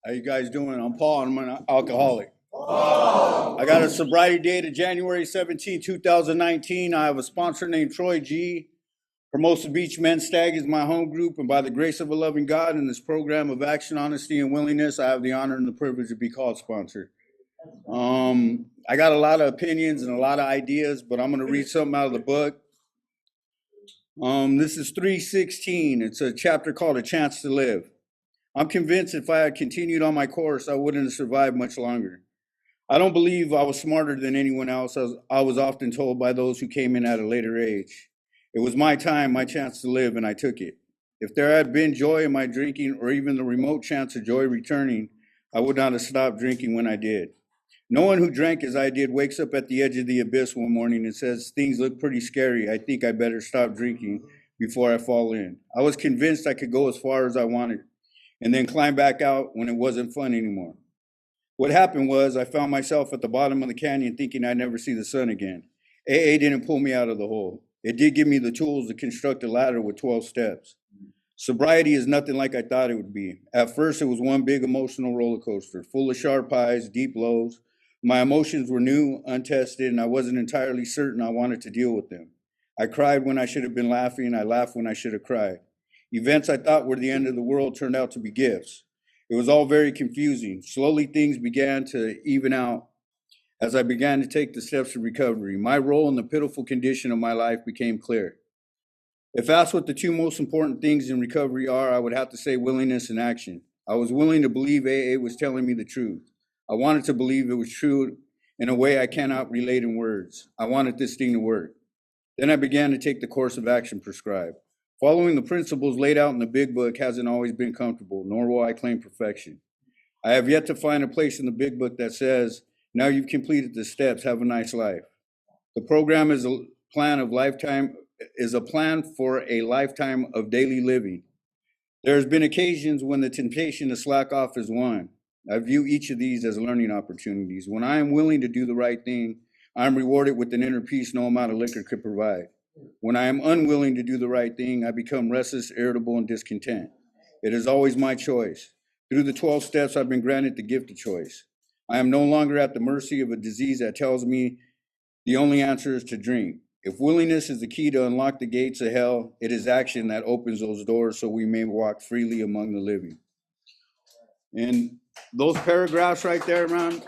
How you guys doing? I'm Paul, and I'm an alcoholic. I got a sobriety date of January 17, 2019. I have a sponsor named Troy G. Hermosa Beach Men's Stag is my home group, and by the grace of a loving God in this program of action, honesty, and willingness, I have the honor and the privilege to be called sponsor. I got a lot of opinions and a lot of ideas, but I'm going to read something out of the book. This is 3:16. It's a chapter called A Chance to Live. I'm convinced if I had continued on my course, I wouldn't have survived much longer. I don't believe I was smarter than anyone else, as I was often told by those who came in at a later age. It was my time, my chance to live, and I took it. If there had been joy in my drinking, or even the remote chance of joy returning, I would not have stopped drinking when I did. No one who drank as I did wakes up at the edge of the abyss one morning and says, "Things look pretty scary. I think I better stop drinking before I fall in." I was convinced I could go as far as I wanted and then climb back out when it wasn't fun anymore. What happened was I found myself at the bottom of the canyon thinking I'd never see the sun again. AA didn't pull me out of the hole. It did give me the tools to construct a ladder with 12 steps. Sobriety is nothing like I thought it would be. At first, it was one big emotional roller coaster, full of sharp highs, deep lows. My emotions were new, untested, and I wasn't entirely certain I wanted to deal with them. I cried when I should have been laughing. I laughed when I should have cried. Events I thought were the end of the world turned out to be gifts. It was all very confusing. Slowly, things began to even out as I began to take the steps of recovery. My role in the pitiful condition of my life became clear. If asked what the two most important things in recovery are, I would have to say willingness and action. I was willing to believe AA was telling me the truth. I wanted to believe it was true in a way I cannot relate in words. I wanted this thing to work. Then I began to take the course of action prescribed. Following the principles laid out in the big book hasn't always been comfortable, nor will I claim perfection. I have yet to find a place in the big book that says, "Now you've completed the steps, have a nice life." The program is a plan for a lifetime of daily living. There's been occasions when the temptation to slack off is one. I view each of these as learning opportunities. When I am willing to do the right thing, I am rewarded with an inner peace no amount of liquor could provide. When I am unwilling to do the right thing, I become restless, irritable, and discontent. It is always my choice. Through the 12 steps, I've been granted the gift of choice. I am no longer at the mercy of a disease that tells me the only answer is to drink. If willingness is the key to unlock the gates of hell, it is action that opens those doors so we may walk freely among the living. And those paragraphs right there, man,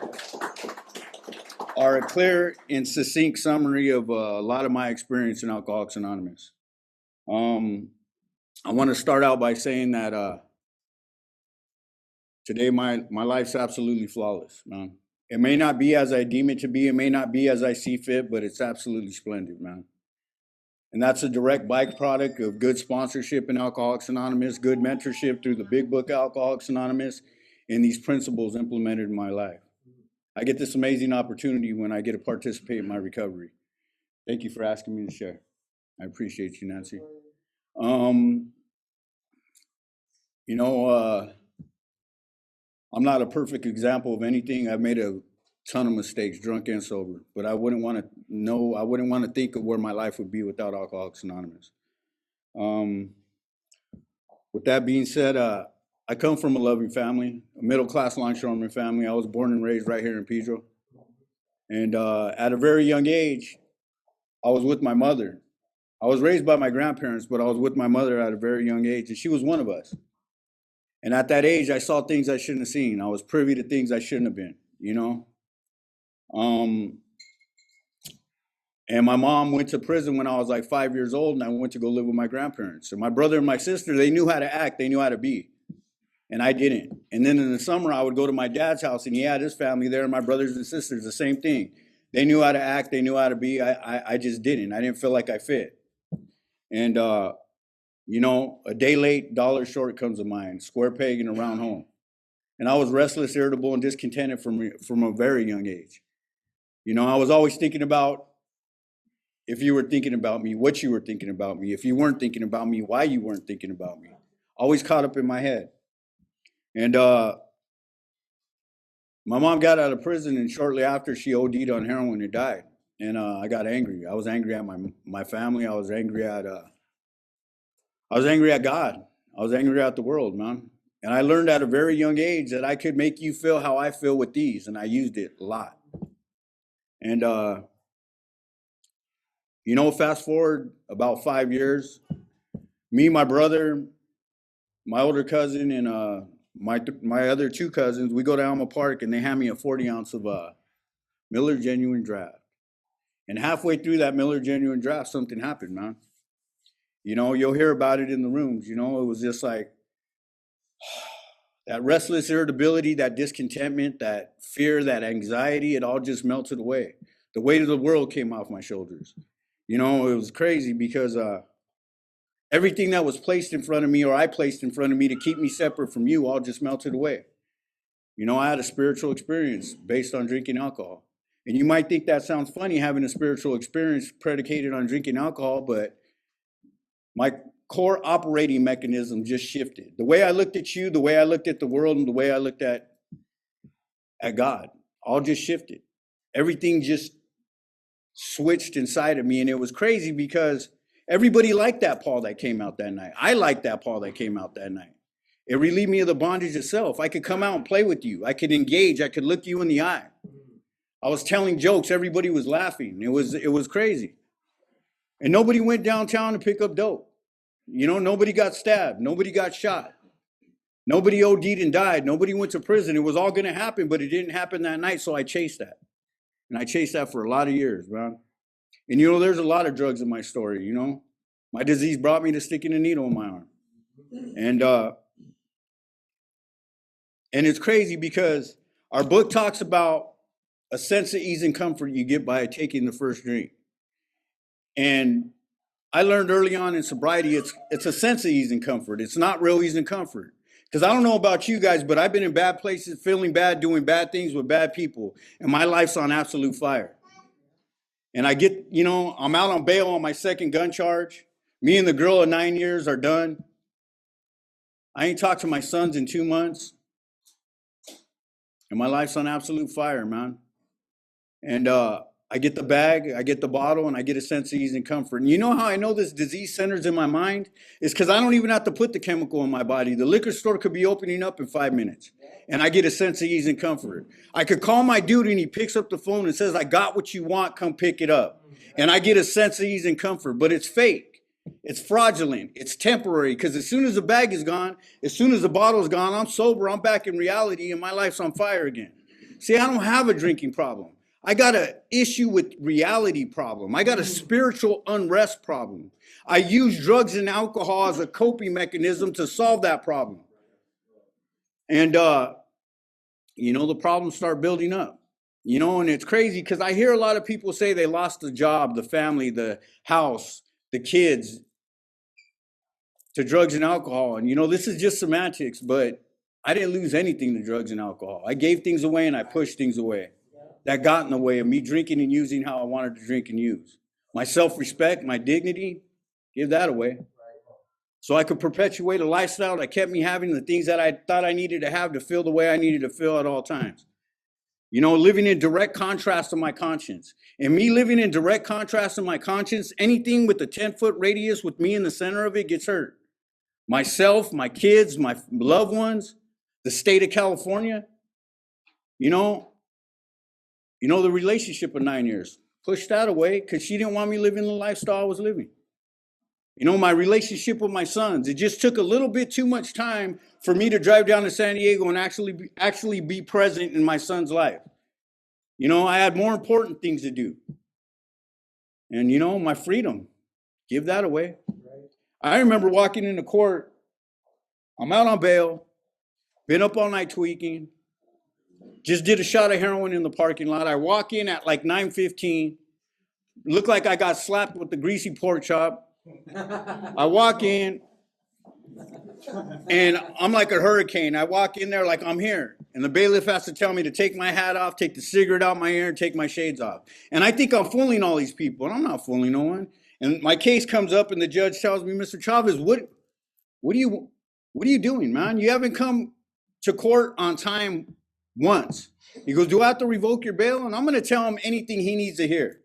are a clear and succinct summary of a lot of my experience in Alcoholics Anonymous. I want to start out by saying that today my life's absolutely flawless, man. It may not be as I deem it to be, it may not be as I see fit, but it's absolutely splendid, man. And that's a direct byproduct of good sponsorship in Alcoholics Anonymous, good mentorship through the big book Alcoholics Anonymous, and these principles implemented in my life. I get this amazing opportunity when I get to participate in my recovery. Thank you for asking me to share. I appreciate you, Nancy. I'm not a perfect example of anything. I've made a ton of mistakes, drunk and sober, but I wouldn't want to think of where my life would be without Alcoholics Anonymous. With that being said, I come from a loving family, a middle-class longshoreman family. I was born and raised right here in Pedro. And at a very young age, I was with my mother. I was raised by my grandparents, but I was with my mother at a very young age, and she was one of us. And at that age, I saw things I shouldn't have seen. I was privy to things I shouldn't have been, you know? And my mom went to prison when I was like 5 years old, and I went to go live with my grandparents. And my brother and my sister, they knew how to act, they knew how to be. And I didn't. And then in the summer, I would go to my dad's house, and he had his family there, and my brothers and sisters, the same thing. They knew how to act, they knew how to be. I just didn't. I didn't feel like I fit. And, a day late, dollar short comes to mind, square peg in a round hole. And I was restless, irritable, and discontented from a very young age. I was always thinking about if you were thinking about me, what you were thinking about me. If you weren't thinking about me, why you weren't thinking about me. Always caught up in my head. And my mom got out of prison, and shortly after, she OD'd on heroin and died. And I got angry. I was angry at my family. I was angry at God. I was angry at the world, man. And I learned at a very young age that I could make you feel how I feel with these, and I used it a lot. And fast forward about 5 years, me, my brother, my older cousin, and my other two cousins, we go to Alma Park, and they hand me a 40 ounce of Miller Genuine Draft. And halfway through that Miller Genuine Draft, something happened, man. You'll hear about it in the rooms. It was just like that restless irritability, that discontentment, that fear, that anxiety, it all just melted away. The weight of the world came off my shoulders. It was crazy because everything that was placed in front of me, or I placed in front of me to keep me separate from you, all just melted away. I had a spiritual experience based on drinking alcohol. And you might think that sounds funny, having a spiritual experience predicated on drinking alcohol, but my core operating mechanism just shifted. The way I looked at you, the way I looked at the world, and the way I looked at God, all just shifted. Everything just switched inside of me. And it was crazy because everybody liked that Paul that came out that night. I liked that Paul that came out that night. It relieved me of the bondage itself. I could come out and play with you. I could engage. I could look you in the eye. I was telling jokes. Everybody was laughing. It was crazy. And nobody went downtown to pick up dope. Nobody got stabbed. Nobody got shot. Nobody OD'd and died. Nobody went to prison. It was all going to happen, but it didn't happen that night. So I chased that. And I chased that for a lot of years, man. And there's a lot of drugs in my story, My disease brought me to sticking a needle in my arm. And it's crazy because our book talks about a sense of ease and comfort you get by taking the first drink. And I learned early on in sobriety, it's a sense of ease and comfort. It's not real ease and comfort. Because I don't know about you guys, but I've been in bad places, feeling bad, doing bad things with bad people. And my life's on absolute fire. And I get, I'm out on bail on my second gun charge. Me and the girl of 9 years are done. I ain't talked to my sons in 2 months. And my life's on absolute fire, man. And I get the bag, I get the bottle, and I get a sense of ease and comfort. And you know how I know this disease centers in my mind? It's because I don't even have to put the chemical in my body. The liquor store could be opening up in 5 minutes. And I get a sense of ease and comfort. I could call my dude and he picks up the phone and says, I got what you want, come pick it up. And I get a sense of ease and comfort, but it's fake. It's fraudulent. It's temporary, because as soon as the bag is gone, as soon as the bottle is gone, I'm sober, I'm back in reality, and my life's on fire again. See, I don't have a drinking problem. I got an issue with reality problem. I got a spiritual unrest problem. I use drugs and alcohol as a coping mechanism to solve that problem. And, the problems start building up. And it's crazy because I hear a lot of people say they lost the job, the family, the house, the kids to drugs and alcohol. And, this is just semantics, but I didn't lose anything to drugs and alcohol. I gave things away and I pushed things away. That got in the way of me drinking and using how I wanted to drink and use. My self-respect, my dignity, give that away. So I could perpetuate a lifestyle that kept me having the things that I thought I needed to have to feel the way I needed to feel at all times. Living in direct contrast to my conscience. And me living in direct contrast to my conscience, anything with a 10-foot radius with me in the center of it gets hurt. Myself, my kids, my loved ones, the state of California, the relationship of 9 years, pushed that away because she didn't want me living the lifestyle I was living. My relationship with my sons, it just took a little bit too much time for me to drive down to San Diego and actually be present in my son's life. I had more important things to do. And, my freedom, give that away. I remember walking into court. I'm out on bail, been up all night tweaking, just did a shot of heroin in the parking lot. I walk in at like 9:15, look like I got slapped with the greasy pork chop. I walk in, and I'm like a hurricane. I walk in there like I'm here. And the bailiff has to tell me to take my hat off, take the cigarette out my ear, and take my shades off. And I think I'm fooling all these people, and I'm not fooling no one. And my case comes up, and the judge tells me, Mr. Chavez, what are you doing, man? You haven't come to court on time once. He goes, do I have to revoke your bail? And I'm going to tell him anything he needs to hear.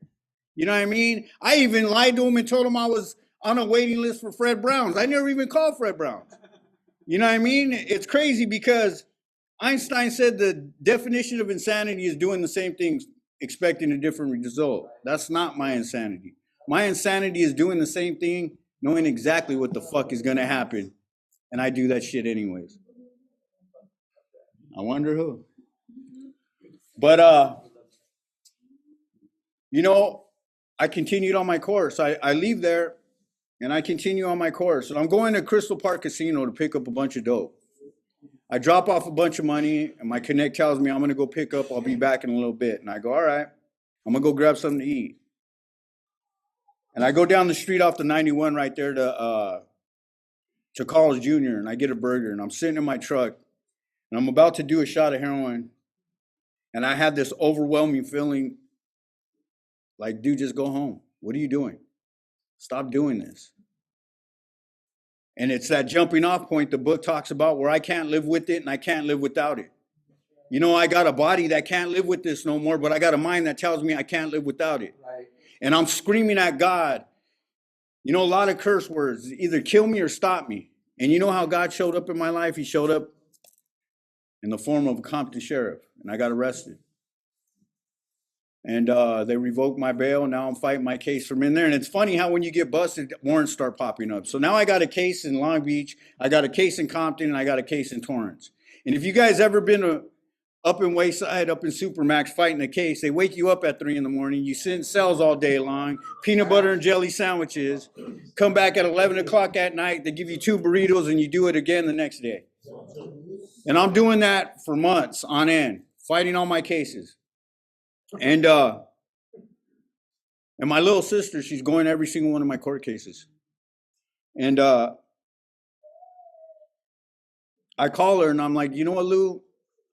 You know what I mean? I even lied to him and told him I was on a waiting list for Fred Browns. I never even called Fred Browns. You know what I mean? It's crazy because Einstein said the definition of insanity is doing the same things, expecting a different result. That's not my insanity. My insanity is doing the same thing, knowing exactly what the fuck is gonna happen, and I do that shit anyways. I wonder who. But you know, I continued on my course. I leave there and I continue on my course. And I'm going to Crystal Park Casino to pick up a bunch of dope. I drop off a bunch of money, and my connect tells me I'm gonna go pick up. I'll be back in a little bit. And I go, all right, I'm gonna go grab something to eat. And I go down the street off the 91 right there to Carl's Jr. and I get a burger. And I'm sitting in my truck, and I'm about to do a shot of heroin. And I had this overwhelming feeling like, dude, just go home. What are you doing? Stop doing this. And it's that jumping off point the book talks about where I can't live with it and I can't live without it. You know, I got a body that can't live with this no more, but I got a mind that tells me I can't live without it. Right. And I'm screaming at God. You know, a lot of curse words, either kill me or stop me. And you know how God showed up in my life? He showed up in the form of a Compton sheriff, and I got arrested. And they revoked my bail. Now I'm fighting my case from in there. And it's funny how when you get busted, warrants start popping up. So now I got a case in Long Beach, I got a case in Compton, and I got a case in Torrance. And if you guys ever been up in Wayside, up in Supermax fighting a case, they wake you up at 3 in the morning. You sit in cells all day long, peanut butter and jelly sandwiches. Come back at 11 o'clock at night. They give you 2 burritos, and you do it again the next day. And I'm doing that for months on end, fighting all my cases. And my little sister, she's going every single one of my court cases. And I call her and I'm like, you know what, Lou?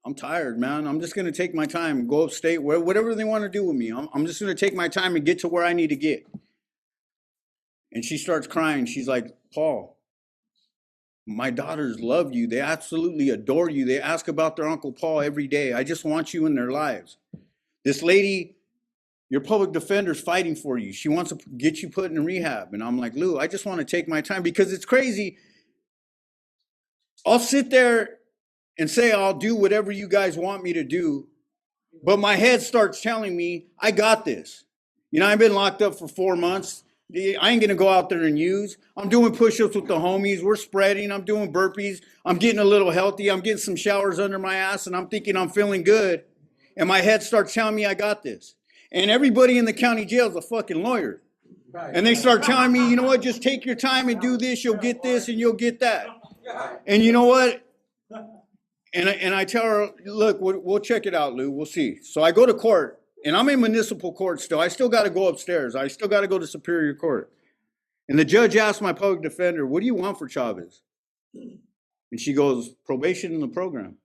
I'm tired, man. I'm just gonna take my time, go upstate, whatever they want to do with me. I'm just gonna take my time and get to where I need to get. And she starts crying. She's like, Paul, my daughters love you. They absolutely adore you. They ask about their Uncle Paul every day. I just want you in their lives. This lady, your public defender's fighting for you. She wants to get you put in rehab. And I'm like, Lou, I just want to take my time because it's crazy. I'll sit there and say I'll do whatever you guys want me to do, but my head starts telling me I got this. You know, I've been locked up for 4 months. I ain't gonna go out there and use. I'm doing push-ups with the homies. We're spreading. I'm doing burpees. I'm getting a little healthy. I'm getting some showers under my ass, and I'm thinking I'm feeling good. And my head starts telling me I got this. And everybody in the county jail is a fucking lawyer. And they start telling me, you know what, just take your time and do this. You'll get this and you'll get that. And you know what? And I tell her, look, we'll check it out, Lou. We'll see. So I go to court, and I'm in municipal court still. I still got to go upstairs. I still got to go to Superior Court. And the judge asked my public defender, what do you want for Chavez? And she goes, probation in the program.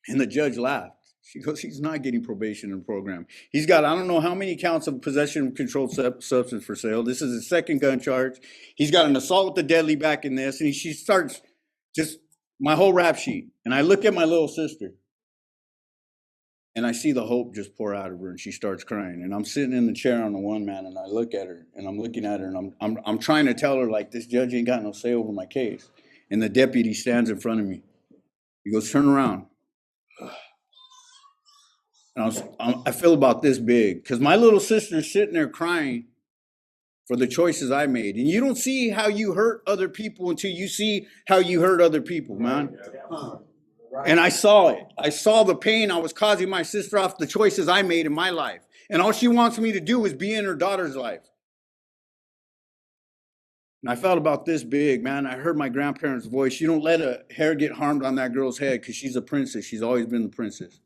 And the judge laughed. She goes, he's not getting probation in the program. He's got, I don't know how many counts of possession of controlled substance for sale. This is his second gun charge. He's got an assault with the deadly back in this. And she starts just my whole rap sheet. And I look at my little sister. And I see the hope just pour out of her. And she starts crying. And I'm sitting in the chair on the one, man. And I look at her. And I'm looking at her. And I'm trying to tell her, like, this judge ain't got no say over my case. And the deputy stands in front of me. He goes, turn around. And I feel about this big because my little sister's sitting there crying for the choices I made. And you don't see how you hurt other people until you see how you hurt other people, man. And I saw it. I saw the pain I was causing my sister off the choices I made in my life. And all she wants me to do is be in her daughter's life. And I felt about this big, man. I heard my grandparents' voice. You don't let a hair get harmed on that girl's head because she's a princess. She's always been the princess.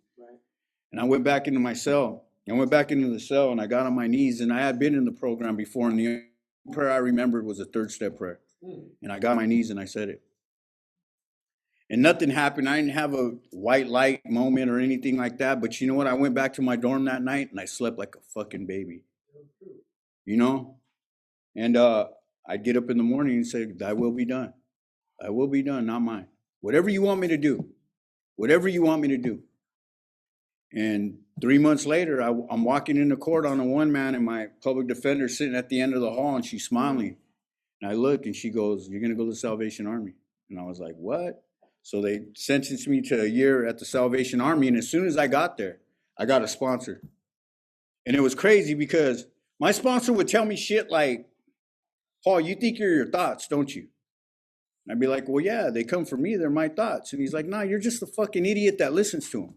And I went back into my cell. I went back into the cell and I got on my knees, and I had been in the program before, and the prayer I remembered was a 3rd step prayer. And I got on my knees and I said it. And nothing happened. I didn't have a white light moment or anything like that. But you know what? I went back to my dorm that night and I slept like a fucking baby. You know? And I'd get up in the morning and say, thy will be done. Thy will be done, not mine. Whatever you want me to do. Whatever you want me to do. And 3 months later, I'm walking into court on a one man, and my public defender's sitting at the end of the hall, and she's smiling. And I look, and she goes, you're going to go to the Salvation Army. And I was like, what? So they sentenced me to a year at the Salvation Army. And as soon as I got there, I got a sponsor. And it was crazy because my sponsor would tell me shit like, Paul, you think you're your thoughts, don't you? And I'd be like, well, yeah, they come from me. They're my thoughts. And he's like, nah, you're just a fucking idiot that listens to them.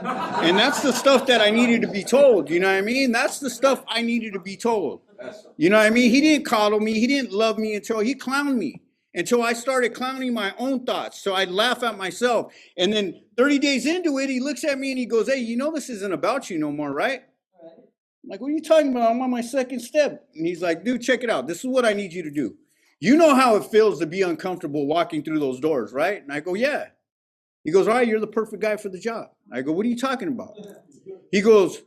And that's the stuff that I needed to be told. You know what I mean? That's the stuff I needed to be told. You know what I mean? He didn't coddle me. He didn't love me until he clowned me. Until I started clowning my own thoughts. So I'd laugh at myself. And then 30 days into it, he looks at me and he goes, hey, you know this isn't about you no more, right? I'm like, what are you talking about? I'm on my second step. And he's like, dude, check it out. This is what I need you to do. You know how it feels to be uncomfortable walking through those doors, right? And I go, yeah. He goes, all right, you're the perfect guy for the job. I go, what are you talking about? He goes,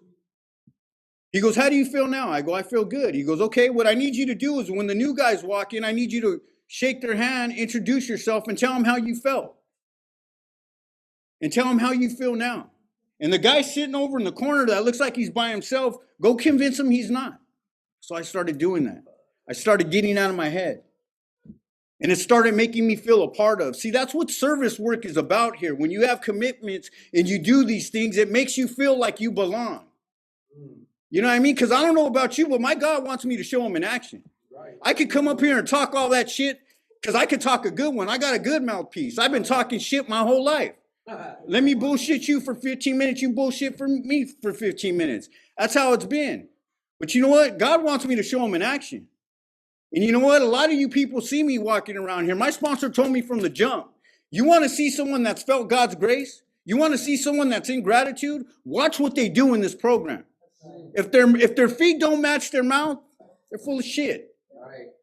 how do you feel now? I go, I feel good. He goes, okay, what I need you to do is when the new guys walk in, I need you to shake their hand, introduce yourself, and tell them how you felt. And tell them how you feel now. And the guy sitting over in the corner that looks like he's by himself, go convince him he's not. So I started doing that. I started getting out of my head. And it started making me feel a part of. See, that's what service work is about here. When you have commitments and you do these things, it makes you feel like you belong. You know what I mean? Because I don't know about you, but my God wants me to show him in action. I could come up here and talk all that shit because I could talk a good one. I got a good mouthpiece. I've been talking shit my whole life. Let me bullshit you for 15 minutes. You bullshit for me for 15 minutes. That's how it's been. But you know what? God wants me to show him in action. And you know what? A lot of you people see me walking around here. My sponsor told me from the jump, you want to see someone that's felt God's grace? You want to see someone that's in gratitude? Watch what they do in this program. If their feet don't match their mouth, they're full of shit.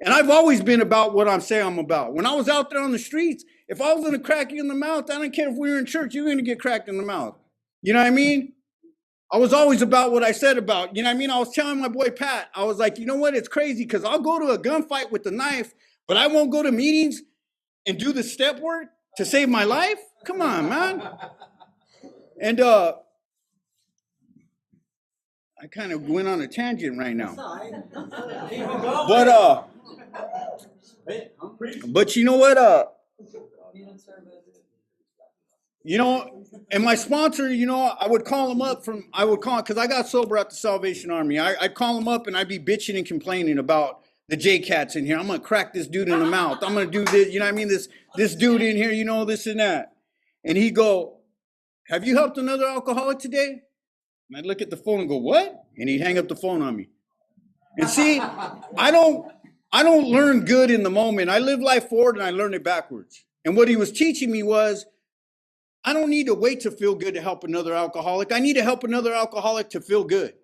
And I've always been about what I'm saying I'm about. When I was out there on the streets, if I was going to crack you in the mouth, I don't care if we were in church, you're going to get cracked in the mouth. You know what I mean? I was always about what I said about, you know what I mean? I was telling my boy Pat, I was like, you know what? It's crazy because I'll go to a gunfight with the knife, but I won't go to meetings and do the step work to save my life. Come on, man. And I kind of went on a tangent right now. But you know what? You know, and my sponsor, you know, I would call him because I got sober at the Salvation Army. I'd call him up and I'd be bitching and complaining about the J-Cats in here. I'm going to crack this dude in the mouth. I'm going to do this, you know what I mean? This dude in here, you know, this and that. And he'd go, have you helped another alcoholic today? And I'd look at the phone and go, what? And he'd hang up the phone on me. And see, I don't learn good in the moment. I live life forward and I learn it backwards. And what he was teaching me was, I don't need to wait to feel good to help another alcoholic. I need to help another alcoholic to feel good.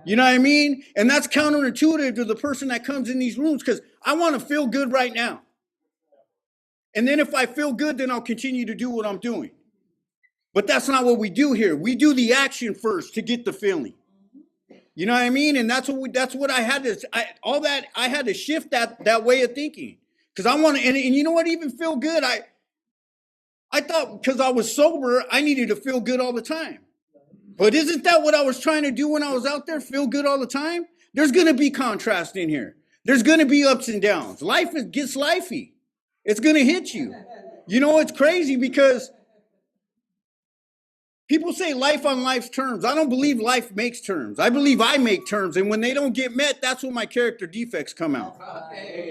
You know what I mean? And that's counterintuitive to the person that comes in these rooms because I want to feel good right now. And then if I feel good, then I'll continue to do what I'm doing. But that's not what we do here. We do the action first to get the feeling. You know what I mean? And that's what I had to, I had to shift that way of thinking. Because I want to, and you know what, even feel good, I thought because I was sober, I needed to feel good all the time. But isn't that what I was trying to do when I was out there? Feel good all the time? There's going to be contrast in here. There's going to be ups and downs. Life gets lifey. It's going to hit you. You know, it's crazy because people say life on life's terms. I don't believe life makes terms. I believe I make terms. And when they don't get met, that's when my character defects come out.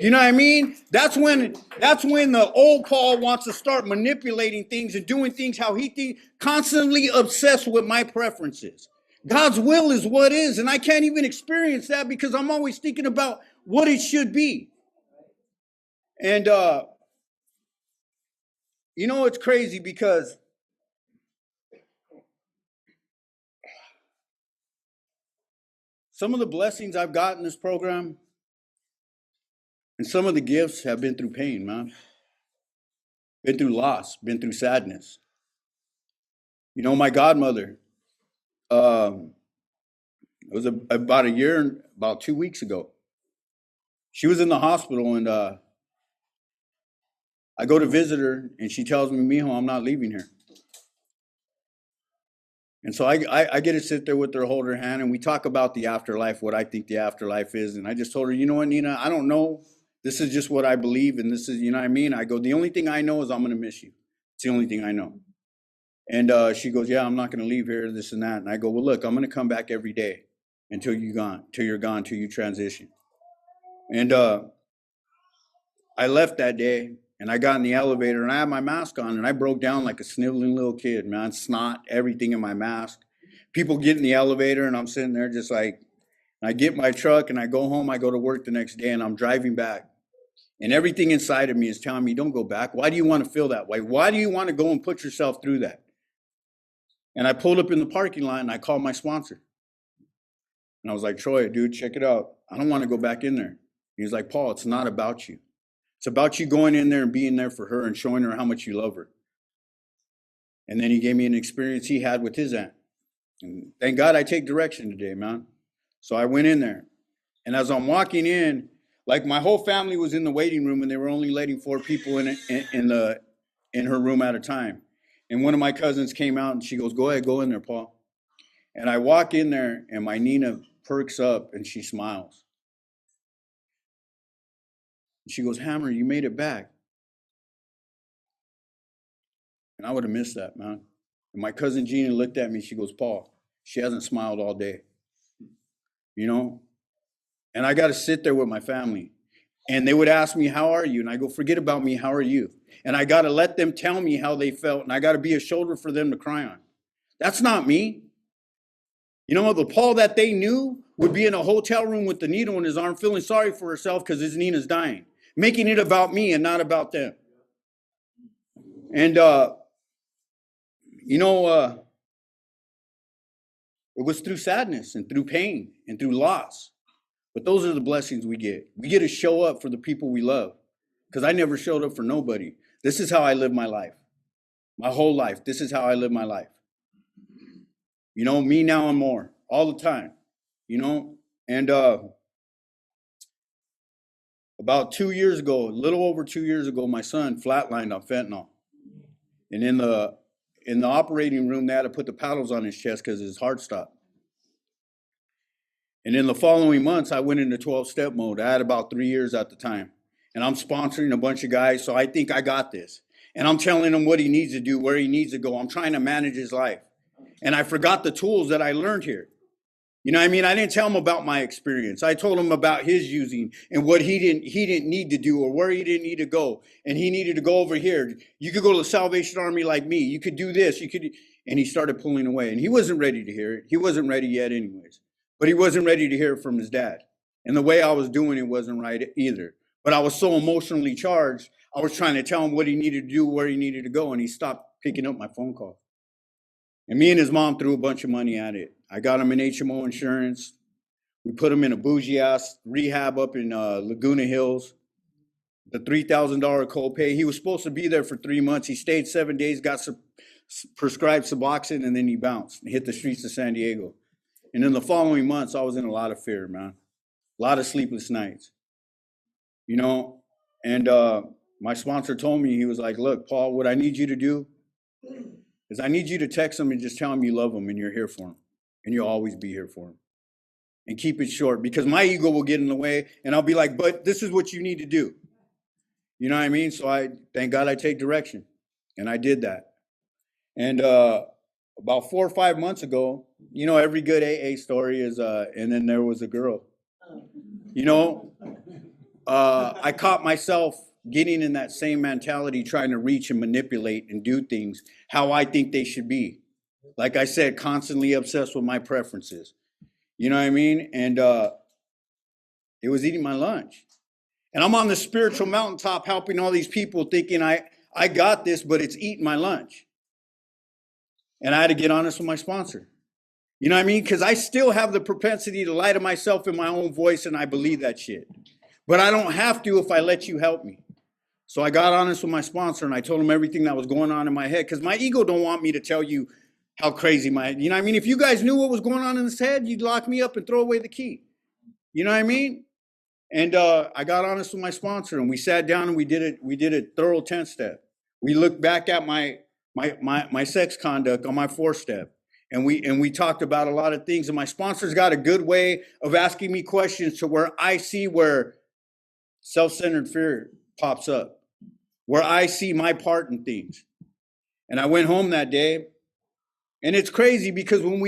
You know what I mean? That's when the old Paul wants to start manipulating things and doing things how he thinks, constantly obsessed with my preferences. God's will is what is, and I can't even experience that because I'm always thinking about what it should be. And, you know, it's crazy because some of the blessings I've got in this program and some of the gifts have been through pain, man. Been through loss, been through sadness. You know, my godmother, it was about a year, about 2 weeks ago. She was in the hospital and I go to visit her and she tells me, Mijo, I'm not leaving here. And so I get to sit there with her, hold her hand, and we talk about the afterlife, what I think the afterlife is. And I just told her, you know what, Nina, I don't know This is just what I believe. And this is, you know what I mean? I go, the only thing I know is I'm going to miss you. It's the only thing I know. And she goes, yeah, I'm not going to leave here, this and that. And I go, well, look, I'm going to come back every day until you're gone, till you transition. And I left that day and I got in the elevator and I had my mask on and I broke down like a sniveling little kid, man. Snot, everything in my mask. People get in the elevator and I'm sitting there just like, I get my truck and I go home, I go to work the next day and I'm driving back. And everything inside of me is telling me, don't go back. Why do you want to feel that way? Why do you want to go and put yourself through that? And I pulled up in the parking lot and I called my sponsor. And I was like, Troy, dude, check it out. I don't want to go back in there. He was like, Paul, it's not about you. It's about you going in there and being there for her and showing her how much you love her. And then he gave me an experience he had with his aunt. And thank God I take direction today, man. So I went in there. And as I'm walking in, like my whole family was in the waiting room and they were only letting 4 people in her room at a time. And one of my cousins came out and she goes, go ahead, go in there, Paul. And I walk in there and my Nina perks up and she smiles. She goes, Hammer, you made it back. And I would have missed that, man. And my cousin Gina looked at me. She goes, Paul, she hasn't smiled all day. You know? And I got to sit there with my family. And they would ask me, how are you? And I go, forget about me. How are you? And I got to let them tell me how they felt. And I got to be a shoulder for them to cry on. That's not me. You know, the Paul that they knew would be in a hotel room with the needle in his arm, feeling sorry for herself because his Nina's dying, making it about me and not about them. And, you know, it was through sadness and through pain and through loss. But those are the blessings we get. We get to show up for the people we love because I never showed up for nobody. This is how I live my life, my whole life. This is how I live my life. You know, me now and more, all the time, you know. And about 2 years ago, a little over 2 years ago, my son flatlined on fentanyl. And in the operating room, they had to put the paddles on his chest because his heart stopped. And in the following months, I went into 12-step mode. I had about 3 years at the time. And I'm sponsoring a bunch of guys, so I think I got this. And I'm telling him what he needs to do, where he needs to go. I'm trying to manage his life. And I forgot the tools that I learned here. You know what I mean? I didn't tell him about my experience. I told him about his using and what he didn't need to do or where he didn't need to go. And he needed to go over here. You could go to the Salvation Army like me. You could do this. You could. And he started pulling away. And he wasn't ready to hear it. He wasn't ready yet anyways. But he wasn't ready to hear it from his dad. And the way I was doing it wasn't right either. But I was so emotionally charged, I was trying to tell him what he needed to do, where he needed to go. And he stopped picking up my phone call. And me and his mom threw a bunch of money at it. I got him an HMO insurance. We put him in a bougie-ass rehab up in Laguna Hills. The $3,000 copay. He was supposed to be there for 3 months. He stayed 7 days, got prescribed Suboxone, and then he bounced and hit the streets of San Diego. And in the following months, I was in a lot of fear, man. A lot of sleepless nights. You know, and my sponsor told me, he was like, look, Paul, what I need you to do is I need you to text him and just tell him you love him and you're here for him. And you'll always be here for him. And keep it short because my ego will get in the way and I'll be like, but this is what you need to do. You know what I mean? So thank God I take direction. And I did that. And about 4 or 5 months ago, you know, every good AA story is, and then there was a girl. You know, I caught myself getting in that same mentality, trying to reach and manipulate and do things how I think they should be. Like I said, constantly obsessed with my preferences. You know what I mean? And it was eating my lunch. And I'm on the spiritual mountaintop helping all these people thinking I got this, but it's eating my lunch. And I had to get honest with my sponsor. You know what I mean? Because I still have the propensity to lie to myself in my own voice, and I believe that shit. But I don't have to if I let you help me. So I got honest with my sponsor, and I told him everything that was going on in my head, because my ego don't want me to tell you how crazy you know what I mean? If you guys knew what was going on in his head, you'd lock me up and throw away the key. You know what I mean? And I got honest with my sponsor, and we sat down and we did a thorough 10-step. We looked back at my sex conduct on my 4-step. And we talked about a lot of things. And my sponsor's got a good way of asking me questions to where I see where self-centered fear pops up, where I see my part in things. And I went home that day, and it's crazy because when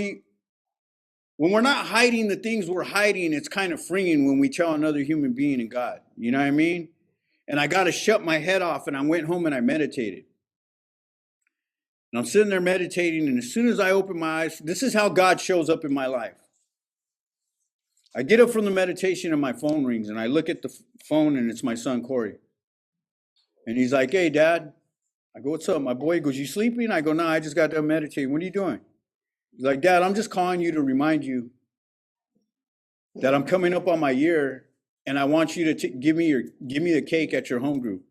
we're not hiding the things we're hiding, it's kind of freeing when we tell another human being and God. You know what I mean? And I got to shut my head off, and I went home and I meditated. And I'm sitting there meditating, and as soon as I open my eyes, this is how God shows up in my life. I get up from the meditation and my phone rings, and I look at the phone, and it's my son, Corey. And he's like, "Hey, Dad." I go, "What's up, my boy?" He goes, "You sleeping?" I go, "No, I just got done meditating. What are you doing?" He's like, "Dad, I'm just calling you to remind you that I'm coming up on my year, and I want you to give me the cake at your home group."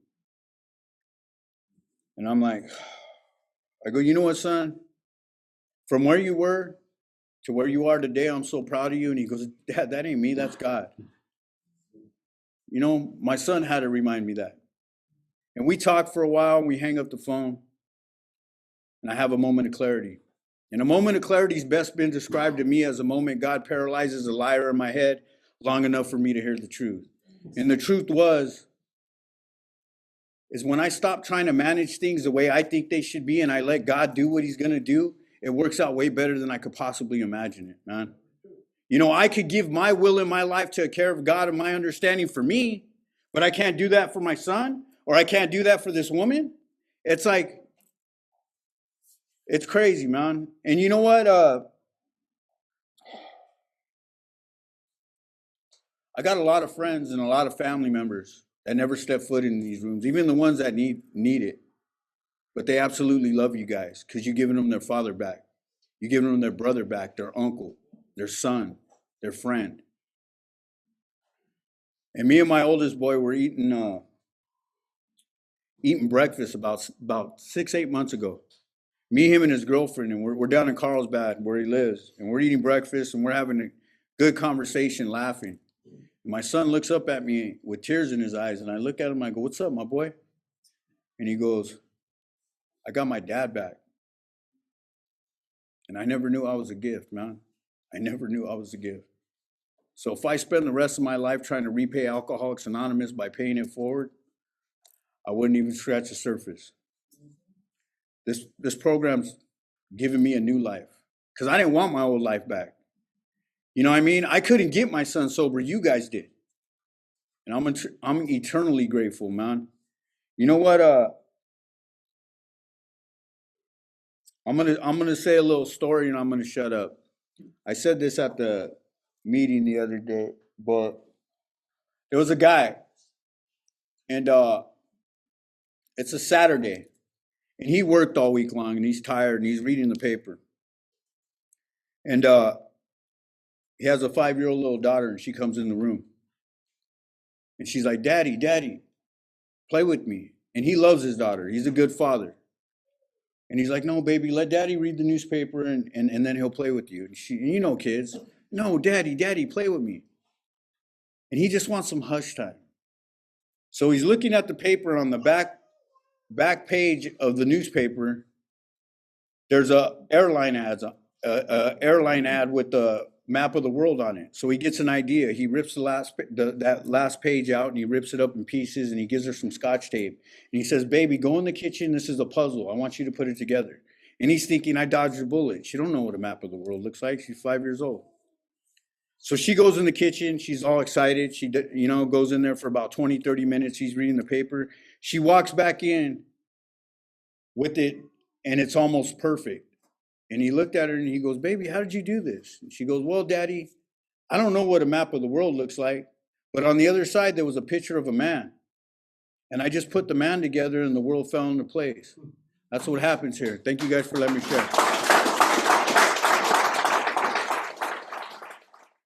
And I'm like, I go, "You know what, son? From where you were to where you are today, I'm so proud of you." And he goes, "Dad, that ain't me, that's God." You know, my son had to remind me that. And we talk for a while, and we hang up the phone, and I have a moment of clarity. And a moment of clarity has best been described to me as a moment God paralyzes a liar in my head long enough for me to hear the truth. And the truth is when I stop trying to manage things the way I think they should be, and I let God do what he's going to do, it works out way better than I could possibly imagine it, man. You know, I could give my will in my life to a care of God and my understanding for me, but I can't do that for my son, or I can't do that for this woman. It's like, it's crazy, man. And you know what? I got a lot of friends and a lot of family members that never step foot in these rooms, even the ones that need it. But they absolutely love you guys because you're giving them their father back. You're giving them their brother back, their uncle, their son, their friend. And me and my oldest boy were eating breakfast about 6-8 months ago. Me, him, and his girlfriend, and we're down in Carlsbad where he lives, and we're eating breakfast and we're having a good conversation, laughing. And my son looks up at me with tears in his eyes, and I look at him, I go, "What's up, my boy?" And he goes, "I got my dad back." And I never knew I was a gift, man. I never knew I was a gift. So if I spend the rest of my life trying to repay Alcoholics Anonymous by paying it forward, I wouldn't even scratch the surface. This program's giving me a new life because I didn't want my old life back. You know what I mean? I couldn't get my son sober. You guys did. And I'm eternally grateful, man. You know what? I'm gonna say a little story and I'm gonna shut up. I said this at the meeting the other day, but there was a guy, and it's a Saturday, and he worked all week long, and he's tired, and he's reading the paper, and he has a 5-year-old little daughter, and she comes in the room, and she's like, "Daddy, Daddy, play with me." And he loves his daughter. He's a good father. And he's like, "No, baby, let Daddy read the newspaper, and then he'll play with you." And you know, kids, "No, Daddy, Daddy, play with me." And he just wants some hush time. So he's looking at the paper. On the back page of the newspaper, there's a airline ad with the map of the world on it. So he gets an idea. He rips that last page out, and he rips it up in pieces, and he gives her some Scotch tape. And he says, "Baby, go in the kitchen. This is a puzzle. I want you to put it together." And he's thinking, I dodged a bullet. She don't know what a map of the world looks like. She's 5 years old. So she goes in the kitchen. She's all excited. She goes in there for about 20, 30 minutes. He's reading the paper. She walks back in with it, and it's almost perfect. And he looked at her and he goes, "Baby, how did you do this?" And she goes, "Well, Daddy, I don't know what a map of the world looks like, but on the other side, there was a picture of a man. And I just put the man together and the world fell into place." That's what happens here. Thank you guys for letting me share.